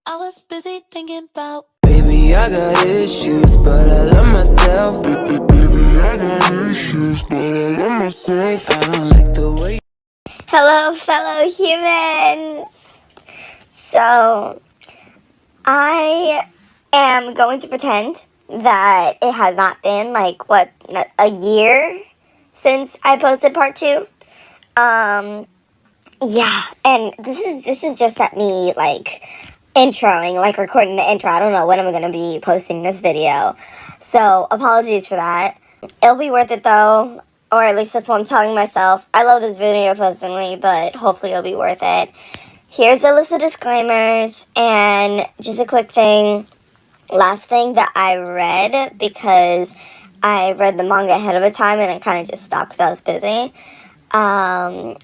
I was busy thinking about. Baby, I got issues, but I love myself. Baby, I got issues, but I love myself. I don't like the way. Hello, fellow humans! So, I am going to pretend that it has not been, a year since I posted part 2. Yeah, and this is just at me, introing, recording the intro. I don't know when I'm gonna be posting this video. So, apologies for that. It'll be worth it though, or at least that's what I'm telling myself. I love this video personally, but hopefully it'll be worth it. Here's a list of disclaimers, and just a quick thing. Last thing that I read, because I read the manga ahead of a time and it kind of just stopped because I was busy,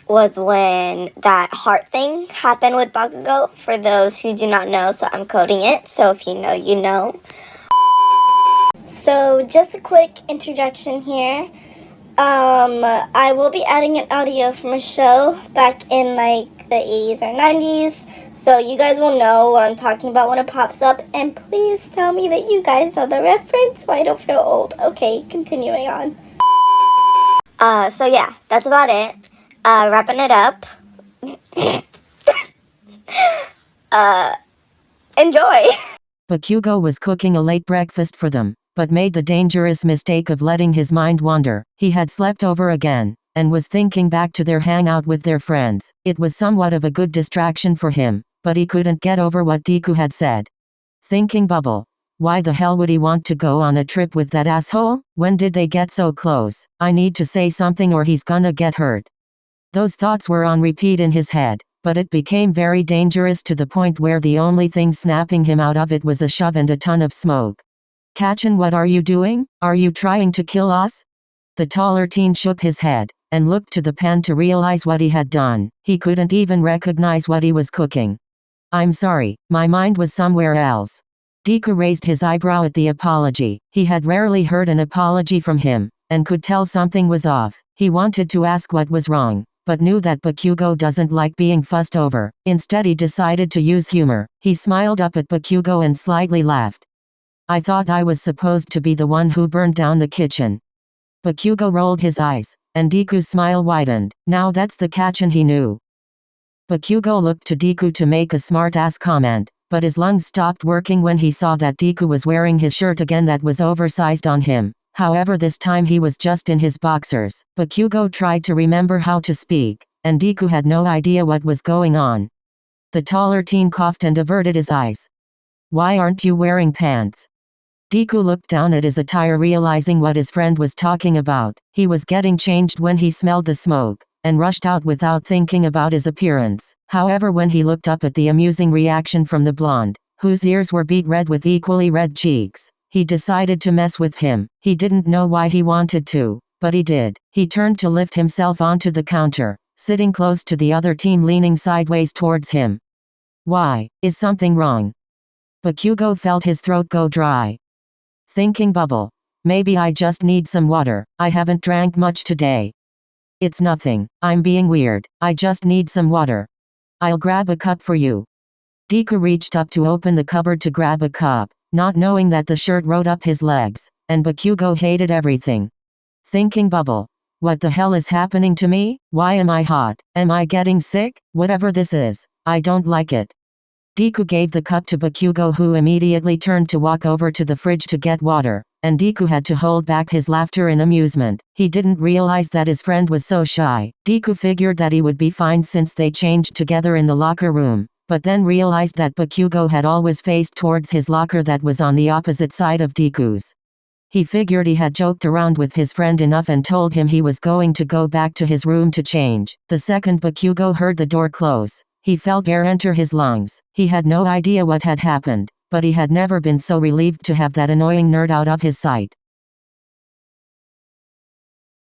was when that heart thing happened with Bakugou. For those who do not know, so I'm coding it, so if you know, you know. So, just a quick introduction here. I will be adding an audio from a show back in, the 80s or 90s, so you guys will know what I'm talking about when it pops up, and please tell me that you guys know the reference so I don't feel old. Okay, continuing on. So yeah, that's about it. Wrapping it up. Enjoy! Bakugou was cooking a late breakfast for them, but made the dangerous mistake of letting his mind wander. He had slept over again, and was thinking back to their hangout with their friends. It was somewhat of a good distraction for him, but he couldn't get over what Deku had said. Thinking bubble. Why the hell would he want to go on a trip with that asshole? When did they get so close? I need to say something or he's gonna get hurt. Those thoughts were on repeat in his head, but it became very dangerous to the point where the only thing snapping him out of it was a shove and a ton of smoke. Kachin, what are you doing? Are you trying to kill us? The taller teen shook his head, and looked to the pan to realize what he had done. He couldn't even recognize what he was cooking. I'm sorry, my mind was somewhere else. Deku raised his eyebrow at the apology. He had rarely heard an apology from him, and could tell something was off. He wanted to ask what was wrong, but knew that Bakugou doesn't like being fussed over. Instead he decided to use humor. He smiled up at Bakugou and slightly laughed. I thought I was supposed to be the one who burned down the kitchen. Bakugou rolled his eyes, and Deku's smile widened. Now that's the Kachin he knew. Bakugou looked to Deku to make a smart-ass comment, but his lungs stopped working when he saw that Deku was wearing his shirt again that was oversized on him. However, this time he was just in his boxers. Bakugou tried to remember how to speak, and Deku had no idea what was going on. The taller teen coughed and averted his eyes. Why aren't you wearing pants? Deku looked down at his attire, realizing what his friend was talking about. He was getting changed when he smelled the smoke, and rushed out without thinking about his appearance. However, when he looked up at the amusing reaction from the blonde, whose ears were beet red with equally red cheeks, he decided to mess with him. He didn't know why he wanted to, but he did. He turned to lift himself onto the counter, sitting close to the other teen leaning sideways towards him. Why? Is something wrong? Bakugou felt his throat go dry. Thinking bubble. Maybe I just need some water. I haven't drank much today. It's nothing. I'm being weird. I just need some water. I'll grab a cup for you. Deku reached up to open the cupboard to grab a cup, not knowing that the shirt rode up his legs, and Bakugou hated everything. Thinking bubble. What the hell is happening to me? Why am I hot? Am I getting sick? Whatever this is, I don't like it. Deku gave the cup to Bakugou, who immediately turned to walk over to the fridge to get water, and Deku had to hold back his laughter in amusement. He didn't realize that his friend was so shy. Deku figured that he would be fine since they changed together in the locker room, but then realized that Bakugou had always faced towards his locker that was on the opposite side of Deku's. He figured he had joked around with his friend enough and told him he was going to go back to his room to change. The second Bakugou heard the door close, he felt air enter his lungs. He had no idea what had happened, but he had never been so relieved to have that annoying nerd out of his sight.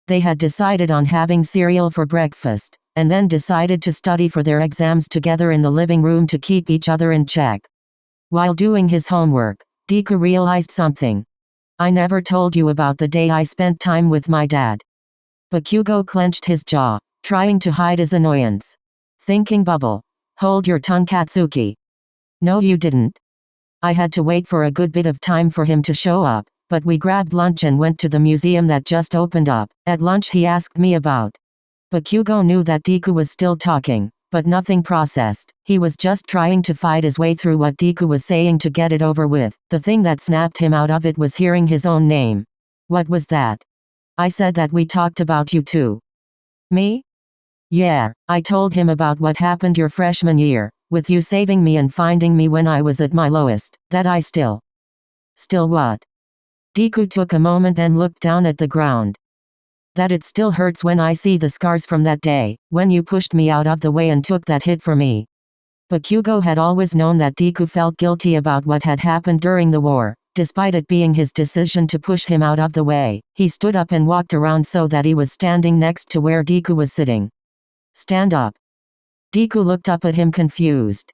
They had decided on having cereal for breakfast, and then decided to study for their exams together in the living room to keep each other in check. While doing his homework, Deku realized something. I never told you about the day I spent time with my dad. Bakugou clenched his jaw, trying to hide his annoyance. Thinking bubble. Hold your tongue, Katsuki. No, you didn't. I had to wait for a good bit of time for him to show up, but we grabbed lunch and went to the museum that just opened up. At lunch he asked me about. Bakugou knew that Deku was still talking, but nothing processed. He was just trying to fight his way through what Deku was saying to get it over with. The thing that snapped him out of it was hearing his own name. What was that? I said that we talked about you too. Me? Yeah, I told him about what happened your freshman year, with you saving me and finding me when I was at my lowest, that I still what? Deku took a moment and looked down at the ground. That it still hurts when I see the scars from that day, when you pushed me out of the way and took that hit for me. Bakugou had always known that Deku felt guilty about what had happened during the war. Despite it being his decision to push him out of the way, he stood up and walked around so that he was standing next to where Deku was sitting. Stand up. Deku looked up at him confused.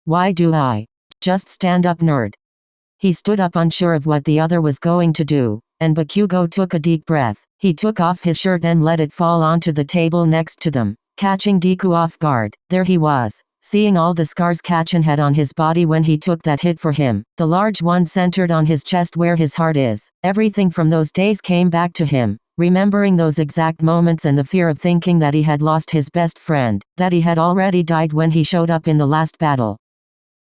Why do I? Just stand up, nerd. He stood up unsure of what the other was going to do, and Bakugou took a deep breath. He took off his shirt and let it fall onto the table next to them, catching Deku off guard. There he was, seeing all the scars Kachin had on his body when he took that hit for him, the large one centered on his chest where his heart is. Everything from those days came back to him, remembering those exact moments and the fear of thinking that he had lost his best friend, that he had already died when he showed up in the last battle.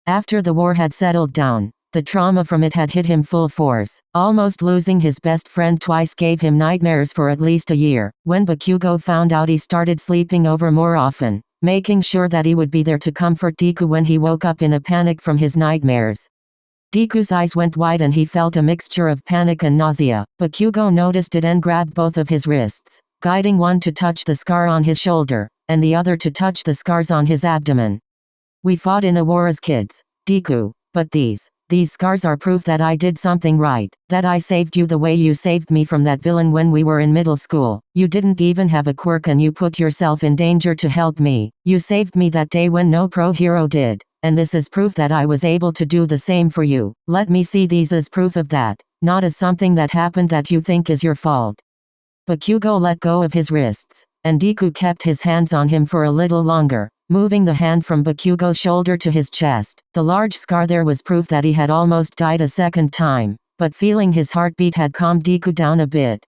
After the war had settled down, the trauma from it had hit him full force. Almost losing his best friend twice gave him nightmares for at least a year. When Bakugou found out, he started sleeping over more often, making sure that he would be there to comfort Deku when he woke up in a panic from his nightmares. Deku's eyes went wide and he felt a mixture of panic and nausea. Bakugou noticed it and grabbed both of his wrists, guiding one to touch the scar on his shoulder, and the other to touch the scars on his abdomen. We fought in a war as kids, Deku, but these scars are proof that I did something right, that I saved you the way you saved me from that villain when we were in middle school. You didn't even have a quirk and you put yourself in danger to help me. You saved me that day when no pro hero did, and this is proof that I was able to do the same for you. Let me see these as proof of that, not as something that happened that you think is your fault. Bakugou let go of his wrists, and Deku kept his hands on him for a little longer, moving the hand from Bakugou's shoulder to his chest. The large scar there was proof that he had almost died a second time, but feeling his heartbeat had calmed Deku down a bit.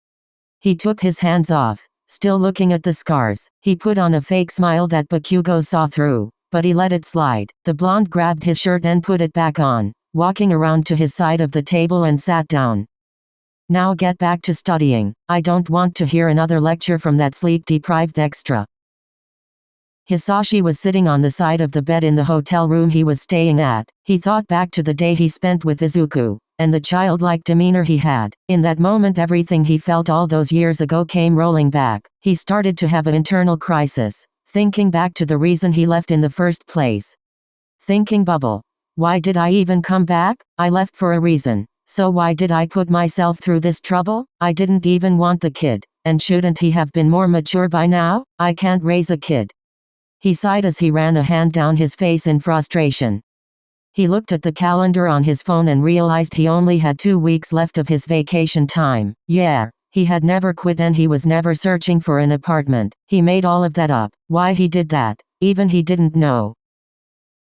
He took his hands off, still looking at the scars. He put on a fake smile that Bakugou saw through, but he let it slide. The blonde grabbed his shirt and put it back on, walking around to his side of the table and sat down. Now get back to studying. I don't want to hear another lecture from that sleep-deprived extra. Hisashi was sitting on the side of the bed in the hotel room he was staying at. He thought back to the day he spent with Izuku, and the childlike demeanor he had. In that moment, everything he felt all those years ago came rolling back. He started to have an internal crisis, thinking back to the reason he left in the first place. Thinking bubble. Why did I even come back? I left for a reason. So why did I put myself through this trouble? I didn't even want the kid, and shouldn't he have been more mature by now? I can't raise a kid. He sighed as he ran a hand down his face in frustration. He looked at the calendar on his phone and realized he only had 2 weeks left of his vacation time. Yeah, he had never quit and he was never searching for an apartment. He made all of that up. Why he did that, even he didn't know.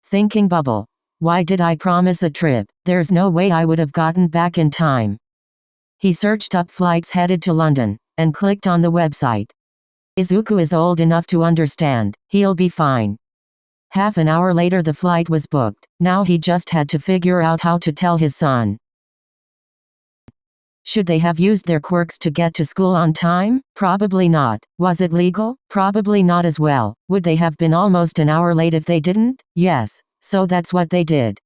Thinking bubble. Why did I promise a trip? There's no way I would have gotten back in time. He searched up flights headed to London, and clicked on the website. Izuku is old enough to understand. He'll be fine. Half an hour later the flight was booked. Now he just had to figure out how to tell his son. Should they have used their quirks to get to school on time? Probably not. Was it legal? Probably not as well. Would they have been almost an hour late if they didn't? Yes. So that's what they did.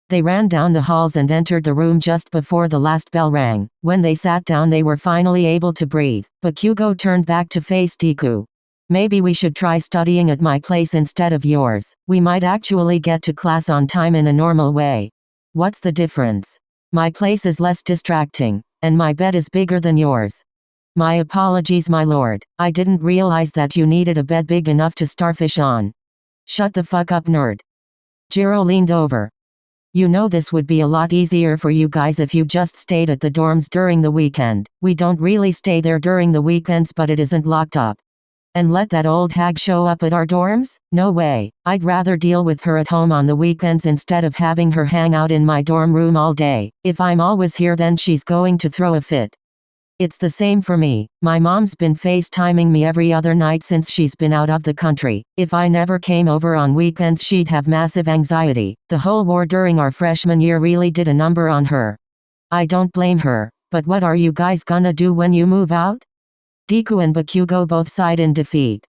They ran down the halls and entered the room just before the last bell rang. When they sat down they were finally able to breathe. Bakugou turned back to face Deku. Maybe we should try studying at my place instead of yours. We might actually get to class on time in a normal way. What's the difference? My place is less distracting, and my bed is bigger than yours. My apologies, my lord. I didn't realize that you needed a bed big enough to starfish on. Shut the fuck up, nerd. Jiro leaned over. You know this would be a lot easier for you guys if you just stayed at the dorms during the weekend. We don't really stay there during the weekends, but it isn't locked up. And let that old hag show up at our dorms? No way. I'd rather deal with her at home on the weekends instead of having her hang out in my dorm room all day. If I'm always here, then she's going to throw a fit. It's the same for me. My mom's been FaceTiming me every other night since she's been out of the country. If I never came over on weekends, she'd have massive anxiety. The whole war during our freshman year really did a number on her. I don't blame her. But what are you guys gonna do when you move out? Deku and Bakugou both sighed in defeat.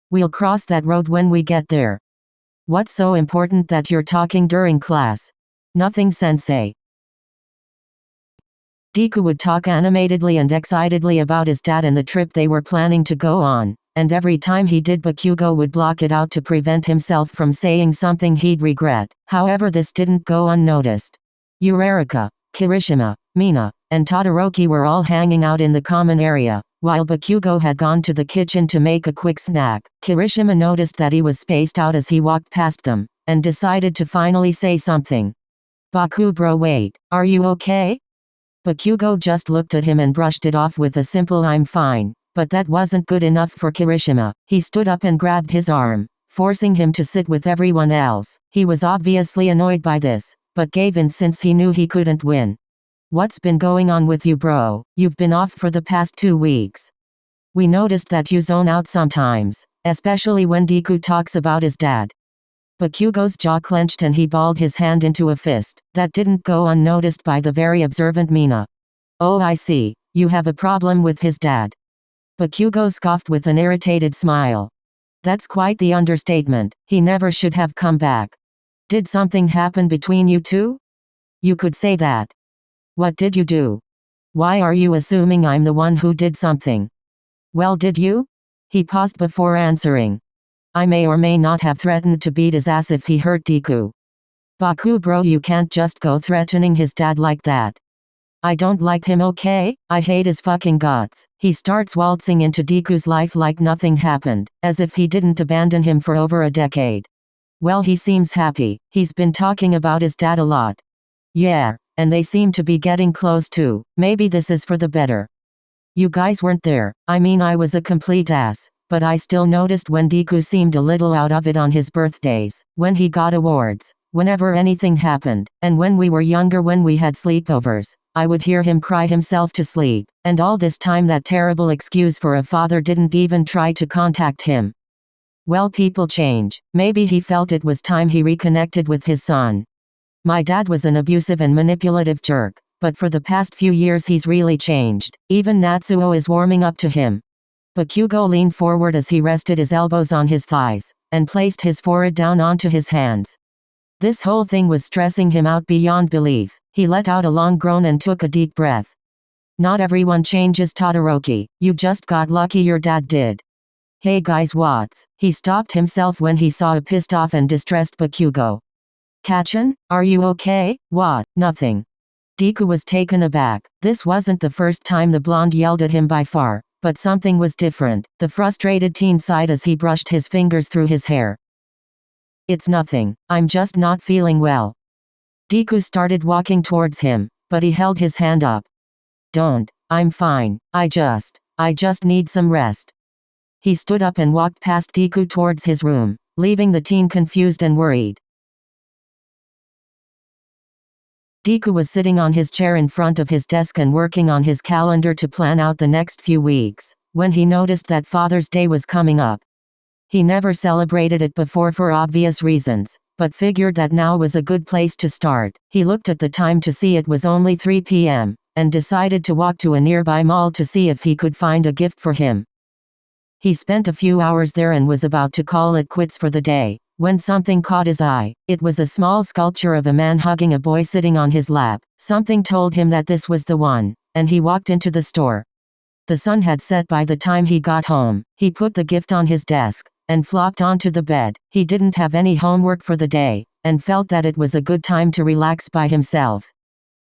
We'll cross that road when we get there. What's so important that you're talking during class? Nothing, sensei. Deku would talk animatedly and excitedly about his dad and the trip they were planning to go on, and every time he did, Bakugou would block it out to prevent himself from saying something he'd regret. However, this didn't go unnoticed. Eureka, Kirishima, Mina, and Todoroki were all hanging out in the common area, while Bakugou had gone to the kitchen to make a quick snack. Kirishima noticed that he was spaced out as he walked past them, and decided to finally say something. Baku bro, wait, are you okay? Bakugou just looked at him and brushed it off with a simple "I'm fine," but that wasn't good enough for Kirishima. He stood up and grabbed his arm, forcing him to sit with everyone else. He was obviously annoyed by this, but gave in since he knew he couldn't win. What's been going on with you, bro? You've been off for the past 2 weeks. We noticed that you zone out sometimes, especially when Deku talks about his dad. Bakugou's jaw clenched and he balled his hand into a fist. That didn't go unnoticed by the very observant Mina. Oh, I see. You have a problem with his dad. Bakugou scoffed with an irritated smile. That's quite the understatement. He never should have come back. Did something happen between you two? You could say that. What did you do? Why are you assuming I'm the one who did something? Well, did you? He paused before answering. I may or may not have threatened to beat his ass if he hurt Deku. Baku bro, you can't just go threatening his dad like that. I don't like him, okay? I hate his fucking guts. He starts waltzing into Deku's life like nothing happened, as if he didn't abandon him for over a decade. Well, he seems happy. He's been talking about his dad a lot. Yeah, and they seem to be getting close too. Maybe this is for the better. You guys weren't there. I mean, I was a complete ass. But I still noticed when Deku seemed a little out of it on his birthdays, when he got awards, whenever anything happened, and when we were younger when we had sleepovers, I would hear him cry himself to sleep, and all this time that terrible excuse for a father didn't even try to contact him. Well, people change. Maybe he felt it was time he reconnected with his son. My dad was an abusive and manipulative jerk, but for the past few years he's really changed. Even Natsuo is warming up to him. Bakugou leaned forward as he rested his elbows on his thighs, and placed his forehead down onto his hands. This whole thing was stressing him out beyond belief. He let out a long groan and took a deep breath. Not everyone changes, Todoroki. You just got lucky your dad did. Hey guys, what's? He stopped himself when he saw a pissed off and distressed Bakugou. Kachan, are you okay? What? Nothing. Deku was taken aback. This wasn't the first time the blonde yelled at him by far. But something was different. The frustrated teen sighed as he brushed his fingers through his hair. It's nothing. I'm just not feeling well. Deku started walking towards him, but he held his hand up. Don't. I'm fine. I just need some rest. He stood up and walked past Deku towards his room, leaving the teen confused and worried. Deku was sitting on his chair in front of his desk and working on his calendar to plan out the next few weeks, when he noticed that Father's Day was coming up. He never celebrated it before for obvious reasons, but figured that now was a good place to start. He looked at the time to see it was only 3 p.m., and decided to walk to a nearby mall to see if he could find a gift for him. He spent a few hours there and was about to call it quits for the day, when something caught his eye. It was a small sculpture of a man hugging a boy sitting on his lap. Something told him that this was the one, and he walked into the store. The sun had set by the time he got home. He put the gift on his desk, and flopped onto the bed. He didn't have any homework for the day, and felt that it was a good time to relax by himself.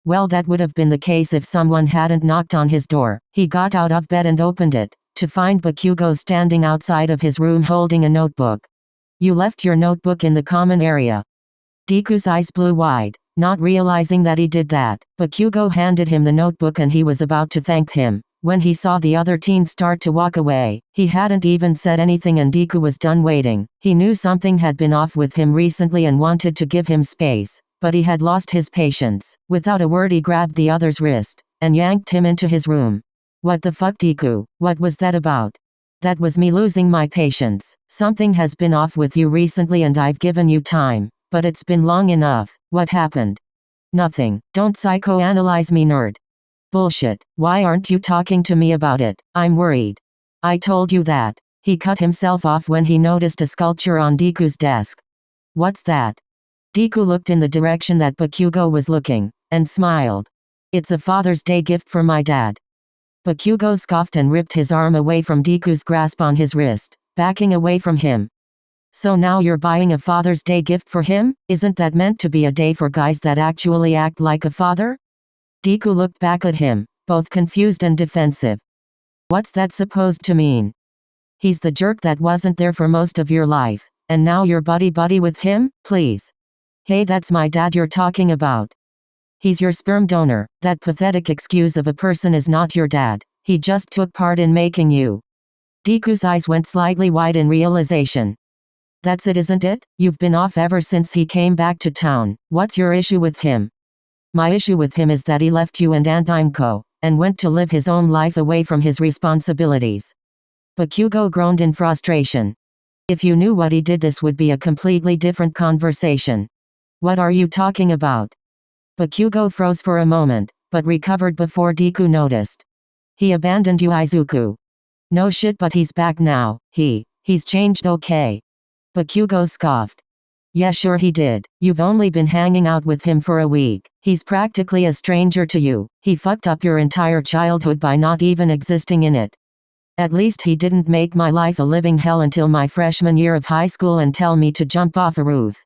Well, that would have been the case if someone hadn't knocked on his door. He got out of bed and opened it, to find Bakugou standing outside of his room holding a notebook. You left your notebook in the common area. Deku's eyes blew wide, not realizing that he did that. Bakugou handed him the notebook and he was about to thank him, When he saw the other teens start to walk away, he hadn't even said anything and Deku was done waiting. He knew something had been off with him recently and wanted to give him space, but he had lost his patience. Without a word he grabbed the other's wrist and yanked him into his room. What the fuck, Deku? What was that about? That was me losing my patience. Something has been off with you recently and I've given you time, but it's been long enough. What happened? Nothing. Don't psychoanalyze me, nerd. Bullshit. Why aren't you talking to me about it? I'm worried. I told you that. He cut himself off when he noticed a sculpture on Deku's desk. What's that? Deku looked in the direction that Bakugou was looking, and smiled. It's a Father's Day gift for my dad. Bakugou scoffed and ripped his arm away from Deku's grasp on his wrist, backing away from him. So now you're buying a Father's Day gift for him? Isn't that meant to be a day for guys that actually act like a father? Deku looked back at him, both confused and defensive. What's that supposed to mean? He's the jerk that wasn't there for most of your life, and now you're buddy-buddy with him? Please. Hey, that's my dad you're talking about. He's your sperm donor. That pathetic excuse of a person is not your dad. He just took part in making you. Deku's eyes went slightly wide in realization. That's it, isn't it? You've been off ever since he came back to town. What's your issue with him? My issue with him is that he left you and Aunt Imco, and went to live his own life away from his responsibilities. Bakugou groaned in frustration. If you knew what he did, this would be a completely different conversation. What are you talking about? Bakugou froze for a moment, but recovered before Deku noticed. He abandoned you, Izuku. No shit, but he's back now. He's changed, okay? Bakugou scoffed. Yeah, sure he did. You've only been hanging out with him for a week. He's practically a stranger to you. He fucked up your entire childhood by not even existing in it. At least he didn't make my life a living hell until my freshman year of high school and tell me to jump off a roof.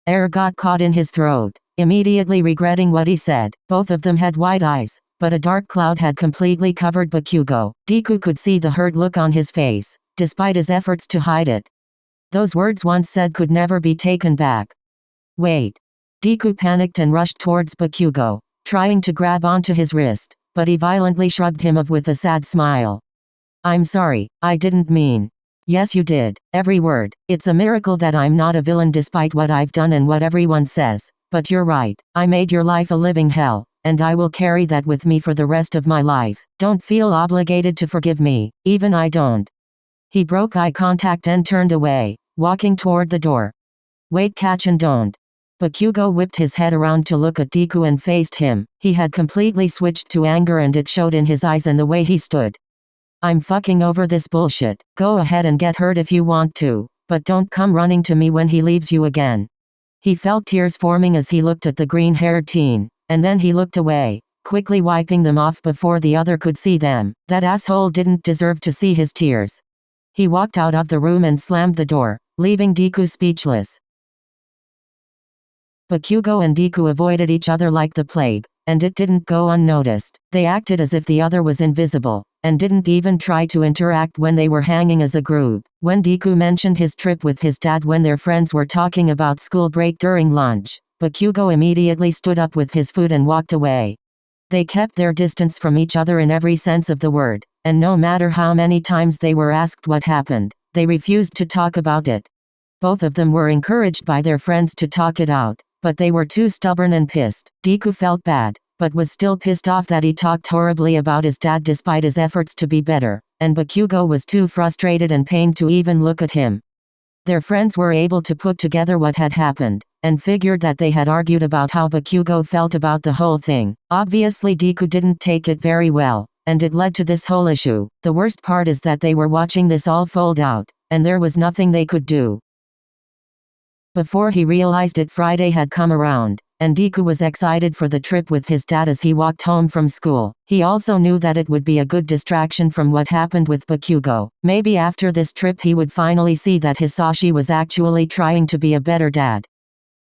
Air got caught in his throat, immediately regretting what he said. Both of them had wide eyes, but a dark cloud had completely covered Bakugou. Deku could see the hurt look on his face, despite his efforts to hide it. Those words once said could never be taken back. Wait. Deku panicked and rushed towards Bakugou, trying to grab onto his wrist, but he violently shrugged him off with a sad smile. I'm sorry, I didn't mean. Yes, you did. Every word. It's a miracle that I'm not a villain despite what I've done and what everyone says. But you're right. I made your life a living hell, and I will carry that with me for the rest of my life. Don't feel obligated to forgive me, even I don't. He broke eye contact and turned away, walking toward the door. Wait, catch and don't. Bakugou whipped his head around to look at Deku and faced him. He had completely switched to anger and it showed in his eyes and the way he stood. I'm fucking over this bullshit. Go ahead and get hurt if you want to, but don't come running to me when he leaves you again. He felt tears forming as he looked at the green-haired teen, and then he looked away, quickly wiping them off before the other could see them. That asshole didn't deserve to see his tears. He walked out of the room and slammed the door, leaving Deku speechless. Bakugou and Deku avoided each other like the plague, and it didn't go unnoticed. They acted as if the other was invisible, and didn't even try to interact when they were hanging as a group. When Deku mentioned his trip with his dad when their friends were talking about school break during lunch, Bakugou immediately stood up with his food and walked away. They kept their distance from each other in every sense of the word, and no matter how many times they were asked what happened, they refused to talk about it. Both of them were encouraged by their friends to talk it out, but they were too stubborn and pissed. Deku felt bad, but was still pissed off that he talked horribly about his dad despite his efforts to be better, and Bakugou was too frustrated and pained to even look at him. Their friends were able to put together what had happened, and figured that they had argued about how Bakugou felt about the whole thing. Obviously Deku didn't take it very well, and it led to this whole issue. The worst part is that they were watching this all fold out, and there was nothing they could do. Before he realized it, Friday had come around, and Deku was excited for the trip with his dad as he walked home from school. He also knew that it would be a good distraction from what happened with Bakugou. Maybe after this trip he would finally see that Hisashi was actually trying to be a better dad.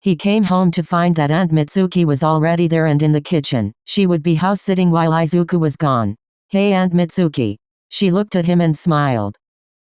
He came home to find that Aunt Mitsuki was already there and in the kitchen. She would be house-sitting while Izuku was gone. Hey Aunt Mitsuki. She looked at him and smiled.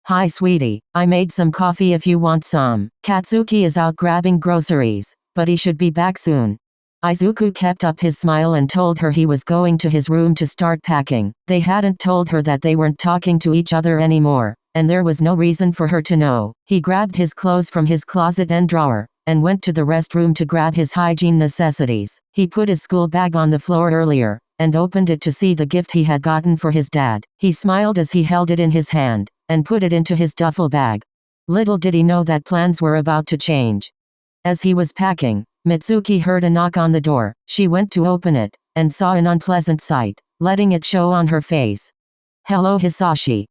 Hi sweetie, I made some coffee if you want some. Katsuki is out grabbing groceries, but he should be back soon. Izuku kept up his smile and told her he was going to his room to start packing. They hadn't told her that they weren't talking to each other anymore, and there was no reason for her to know. He grabbed his clothes from his closet and drawer, and went to the restroom to grab his hygiene necessities. He put his school bag on the floor earlier, and opened it to see the gift he had gotten for his dad. He smiled as he held it in his hand, and put it into his duffel bag. Little did he know that plans were about to change. As he was packing, Mitsuki heard a knock on the door. She went to open it, and saw an unpleasant sight, letting it show on her face. "Hello, Hisashi."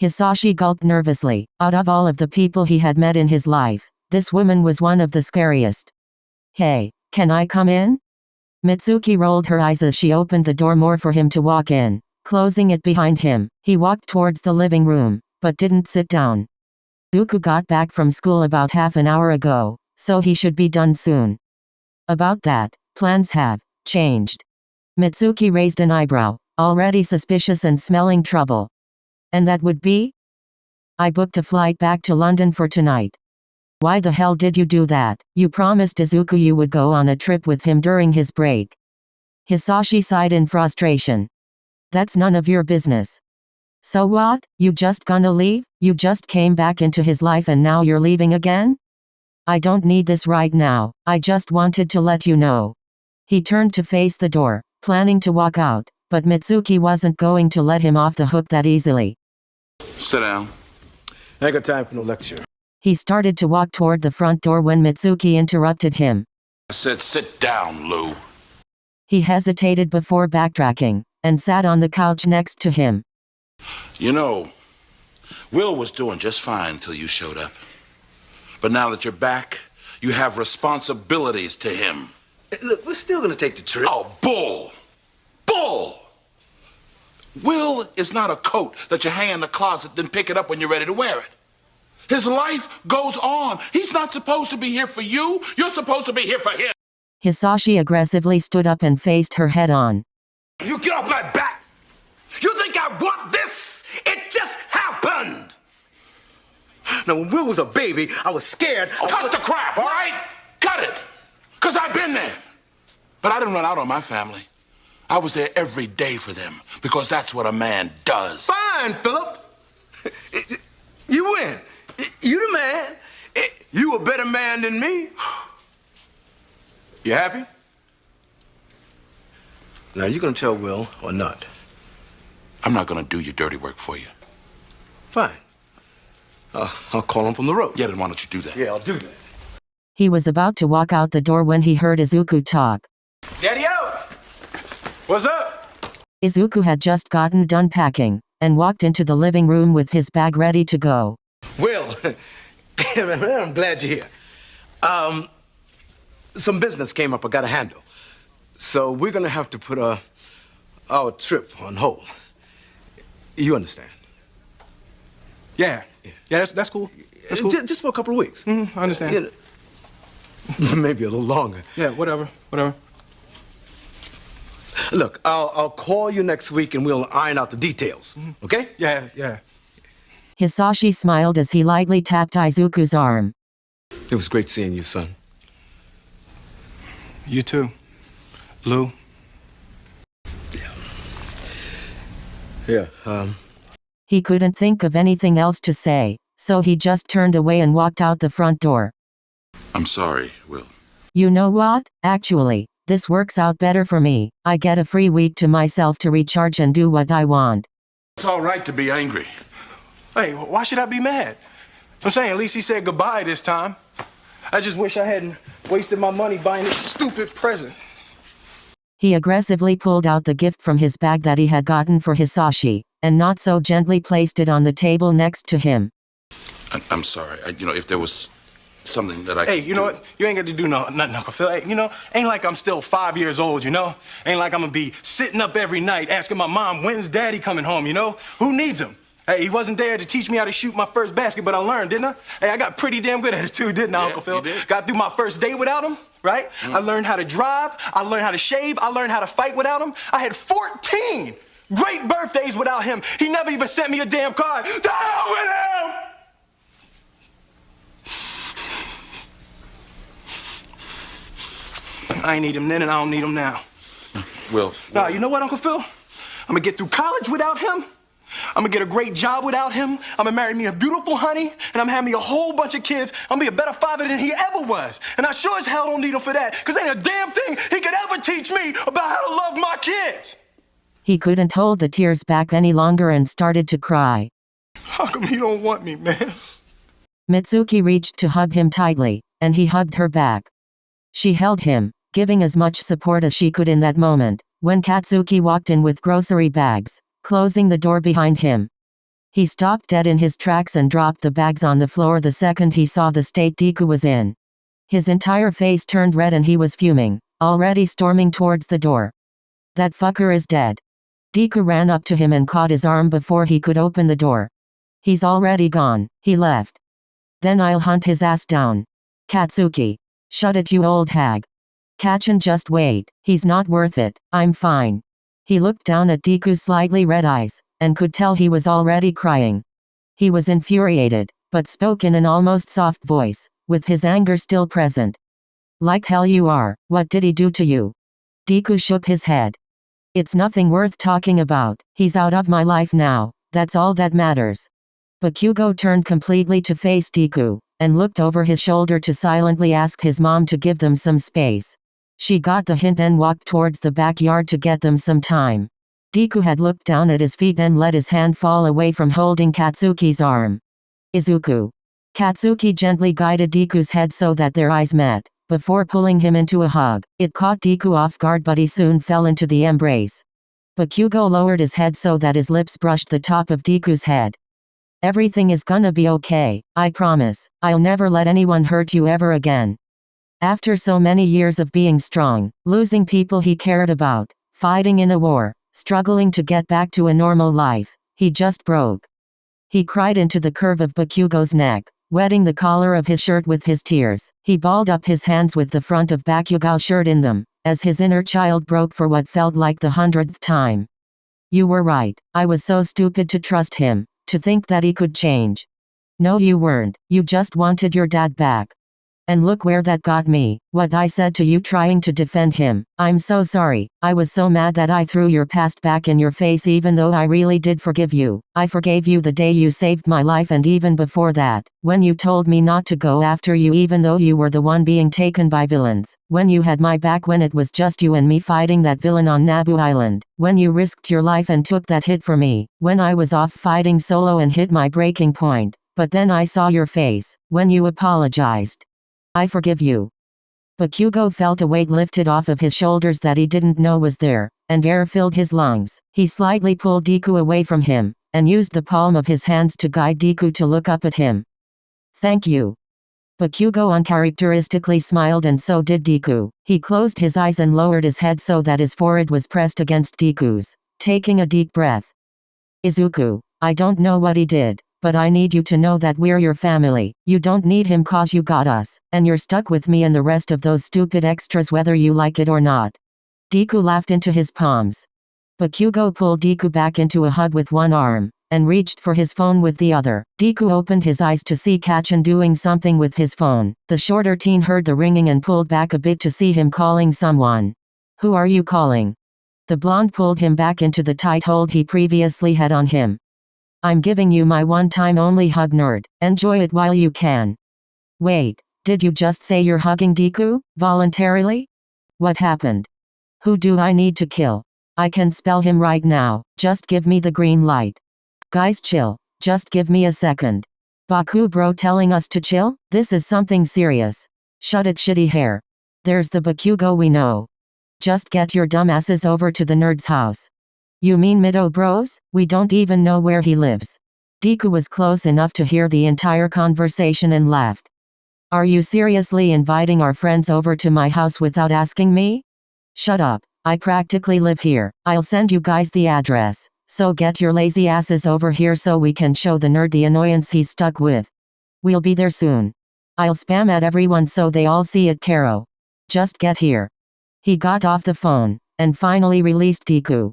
Hisashi gulped nervously. Out of all of the people he had met in his life, this woman was one of the scariest. "Hey, can I come in?" Mitsuki rolled her eyes as she opened the door more for him to walk in, closing it behind him. He walked towards the living room, but didn't sit down. Izuku got back from school about half an hour ago, so he should be done soon. About that, plans have changed. Mitsuki raised an eyebrow, already suspicious and smelling trouble. "And that would be?" "I booked a flight back to London for tonight." "Why the hell did you do that? You promised Izuku you would go on a trip with him during his break." Hisashi sighed in frustration. "That's none of your business." "So what? You just gonna leave? You just came back into his life and now you're leaving again?" "I don't need this right now, I just wanted to let you know." He turned to face the door, planning to walk out, but Mitsuki wasn't going to let him off the hook that easily. Sit down. I ain't got time for no lecture. He started to walk toward the front door when Mitsuki interrupted him. I said sit down, Lou. He hesitated before backtracking, and sat on the couch next to him. You know, Will was doing just fine until you showed up. But now that you're back, you have responsibilities to him. Look, we're still gonna take the trip. Oh, bull! Bull! Will is not a coat that you hang in the closet, then pick it up when you're ready to wear it. His life goes on. He's not supposed to be here for you. You're supposed to be here for him. Hisashi aggressively stood up and faced her head on. You get off my back! You think I want this? It just happened! Now, when Will was a baby, I was scared. Cut the crap, all right? Cut it. Because I've been there. But I didn't run out on my family. I was there every day for them because that's what a man does. Fine, Philip. You win. You the man. You a better man than me. You happy? Now, you gonna tell Will or not? I'm not going to do your dirty work for you. Fine. I'll call him from the road. Yeah, then why don't you do that? Yeah, I'll do that. He was about to walk out the door when he heard Izuku talk. Daddy out! What's up? Izuku had just gotten done packing, and walked into the living room with his bag ready to go. Will, I'm glad you're here. Some business came up I gotta handle. So we're gonna have to put our trip on hold. You understand? Yeah, that's cool. That's cool. Just for a couple of weeks. I understand. Maybe a little longer. Yeah, whatever. Look, I'll call you next week and we'll iron out the details. Okay? Yeah. Hisashi smiled as he lightly tapped Izuku's arm. It was great seeing you, son. You too, Lou. Yeah, He couldn't think of anything else to say, so he just turned away and walked out the front door. I'm sorry, Will. You know what? Actually, this works out better for me. I get a free week to myself to recharge and do what I want. It's all right to be angry. Hey, why should I be mad? I'm saying at least he said goodbye this time. I just wish I hadn't wasted my money buying this stupid present. He aggressively pulled out the gift from his bag that he had gotten for Hisashi, and not so gently placed it on the table next to him. I'm sorry. If there was something that I Hey, could you know do- what? You ain't got to do nothing, Uncle Phil. Hey, ain't like I'm still 5 years old, Ain't like I'm gonna be sitting up every night asking my mom, when's Daddy coming home, Who needs him? Hey, he wasn't there to teach me how to shoot my first basket, but I learned, didn't I? Hey, I got pretty damn good at it too, didn't I, Yeah, Uncle Phil? you did. Got through my first date without him, right? I learned how to drive, I learned how to shave, I learned how to fight without him. I had 14 great birthdays without him. He never even sent me a damn card. To hell with him! I ain't need him then and I don't need him now. Will. Nah, you know what, Uncle Phil? I'm gonna get through college without him. I'm gonna get a great job without him. I'm gonna marry me a beautiful honey, and I'm gonna have me a whole bunch of kids. I'm gonna be a better father than he ever was. And I sure as hell don't need him for that, because ain't a damn thing he could ever teach me about how to love my kids. He couldn't hold the tears back any longer and started to cry. How come he don't want me, man? Mitsuki reached to hug him tightly, and he hugged her back. She held him, giving as much support as she could in that moment, when Katsuki walked in with grocery bags, closing the door behind him. He stopped dead in his tracks and dropped the bags on the floor the second he saw the state Deku was in. His entire face turned red and he was fuming, already storming towards the door. That fucker is dead. Deku ran up to him and caught his arm before he could open the door. He's already gone, he left. Then I'll hunt his ass down. Katsuki. Shut it, you old hag. Catch and just wait, he's not worth it, I'm fine. He looked down at Deku's slightly red eyes, and could tell he was already crying. He was infuriated, but spoke in an almost soft voice, with his anger still present. Like hell you are, what did he do to you? Deku shook his head. It's nothing worth talking about, he's out of my life now, that's all that matters. Bakugou turned completely to face Deku, and looked over his shoulder to silently ask his mom to give them some space. She got the hint and walked towards the backyard to get them some time. Deku had looked down at his feet and let his hand fall away from holding Katsuki's arm. Izuku. Katsuki gently guided Deku's head so that their eyes met, before pulling him into a hug. It caught Deku off guard but he soon fell into the embrace. Bakugou lowered his head so that his lips brushed the top of Deku's head. Everything is gonna be okay, I promise. I'll never let anyone hurt you ever again. After so many years of being strong, losing people he cared about, fighting in a war, struggling to get back to a normal life, he just broke. He cried into the curve of Bakugou's neck, wetting the collar of his shirt with his tears. He balled up his hands with the front of Bakugou's shirt in them, as his inner child broke for what felt like the 100th time. You were right, I was so stupid to trust him, to think that he could change. No, you weren't, you just wanted your dad back. And look where that got me, what I said to you trying to defend him. I'm so sorry, I was so mad that I threw your past back in your face even though I really did forgive you. I forgave you the day you saved my life and even before that, when you told me not to go after you even though you were the one being taken by villains. When you had my back when it was just you and me fighting that villain on Naboo Island. When you risked your life and took that hit for me. When I was off fighting solo and hit my breaking point. But then I saw your face, when you apologized. I forgive you. Bakugou felt a weight lifted off of his shoulders that he didn't know was there, and air filled his lungs. He slightly pulled Deku away from him, and used the palm of his hands to guide Deku to look up at him. Thank you. Bakugou uncharacteristically smiled and so did Deku. He closed his eyes and lowered his head so that his forehead was pressed against Deku's, taking a deep breath. Izuku, I don't know what he did. But I need you to know that we're your family. You don't need him cause you got us, and you're stuck with me and the rest of those stupid extras whether you like it or not. Deku laughed into his palms. Bakugou pulled Deku back into a hug with one arm, and reached for his phone with the other. Deku opened his eyes to see Kachin doing something with his phone. The shorter teen heard the ringing and pulled back a bit to see him calling someone. Who are you calling? The blonde pulled him back into the tight hold he previously had on him. I'm giving you my one-time only hug, nerd. Enjoy it while you can. Wait, did you just say you're hugging Deku, voluntarily? What happened? Who do I need to kill? I can spell him right now, just give me the green light. Guys chill, just give me a second. Baku bro telling us to chill? This is something serious. Shut it, shitty hair. There's the Bakugou we know. Just get your dumbasses over to the nerd's house. You mean Mido Bros? We don't even know where he lives. Deku was close enough to hear the entire conversation and laughed. Are you seriously inviting our friends over to my house without asking me? Shut up, I practically live here. I'll send you guys the address. So get your lazy asses over here so we can show the nerd the annoyance he's stuck with. We'll be there soon. I'll spam at everyone so they all see it, Karo. Just get here. He got off the phone, and finally released Deku.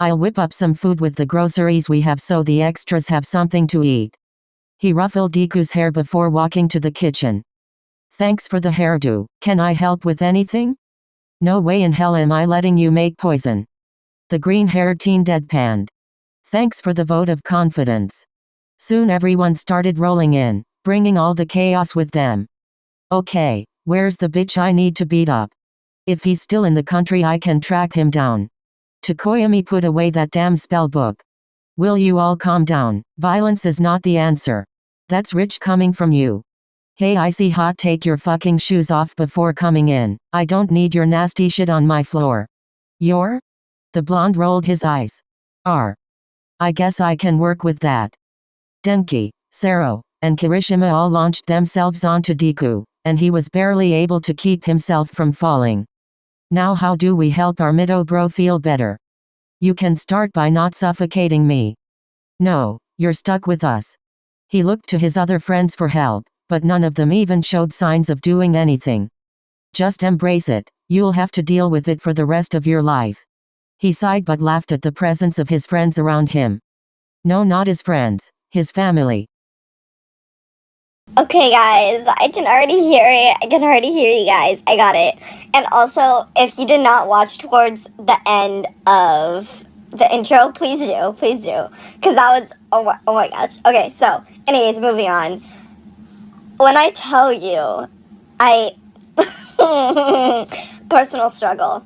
I'll whip up some food with the groceries we have so the extras have something to eat. He ruffled Deku's hair before walking to the kitchen. Thanks for the hairdo. Can I help with anything? No way in hell am I letting you make poison. The green-haired teen deadpanned. Thanks for the vote of confidence. Soon everyone started rolling in, bringing all the chaos with them. Okay, where's the bitch I need to beat up? If he's still in the country I can track him down. Tokoyami put away that damn spell book. Will you all calm down? Violence is not the answer. That's rich coming from you. Hey icy hot, take your fucking shoes off before coming in. I don't need your nasty shit on my floor. Your? The blonde rolled his eyes. I guess I can work with that. Denki, Sero, and Kirishima all launched themselves onto Deku, and he was barely able to keep himself from falling. Now how do we help our Mido bro feel better? You can start by not suffocating me. No, you're stuck with us. He looked to his other friends for help, but none of them even showed signs of doing anything. Just embrace it, you'll have to deal with it for the rest of your life. He sighed but laughed at the presence of his friends around him. No, not his friends, his family. Okay, guys, I can already hear it. I can already hear you guys. I got it. And also, if you did not watch towards the end of the intro, please do. Please do. Because that was, oh my gosh. Okay, so, anyways, moving on. When I tell you, personal struggle.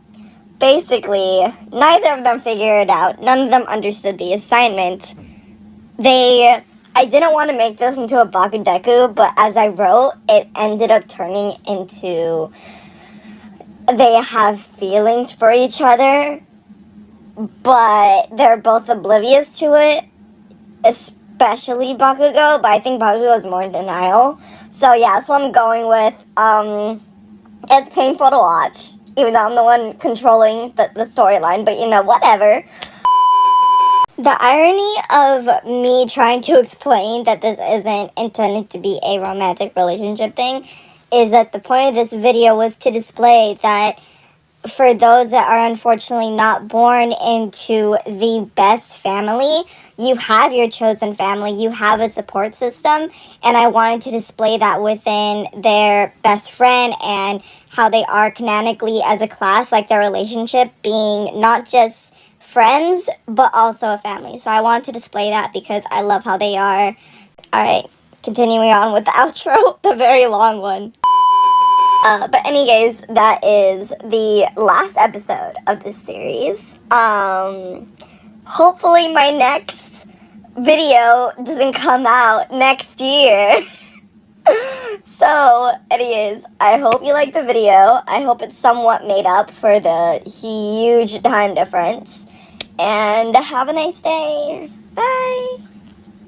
Basically, neither of them figured it out. None of them understood the assignment. I didn't want to make this into a Bakugou and Deku, but as I wrote, it ended up turning into they have feelings for each other, but they're both oblivious to it, especially Bakugou, but I think Bakugou is more in denial. So yeah, that's what I'm going with. It's painful to watch, even though I'm the one controlling the storyline, but you know, whatever. The irony of me trying to explain that this isn't intended to be a romantic relationship thing is that the point of this video was to display that for those that are unfortunately not born into the best family, you have your chosen family, you have a support system, and I wanted to display that within their best friend and how they are canonically as a class, like their relationship being not just friends, but also a family. So I wanted to display that because I love how they are. Alright, continuing on with the outro, the very long one. But anyways, that is the last episode of this series. Hopefully my next video doesn't come out next year. So, anyways, I hope you liked the video. I hope it's somewhat made up for the huge time difference. And have a nice day. Bye.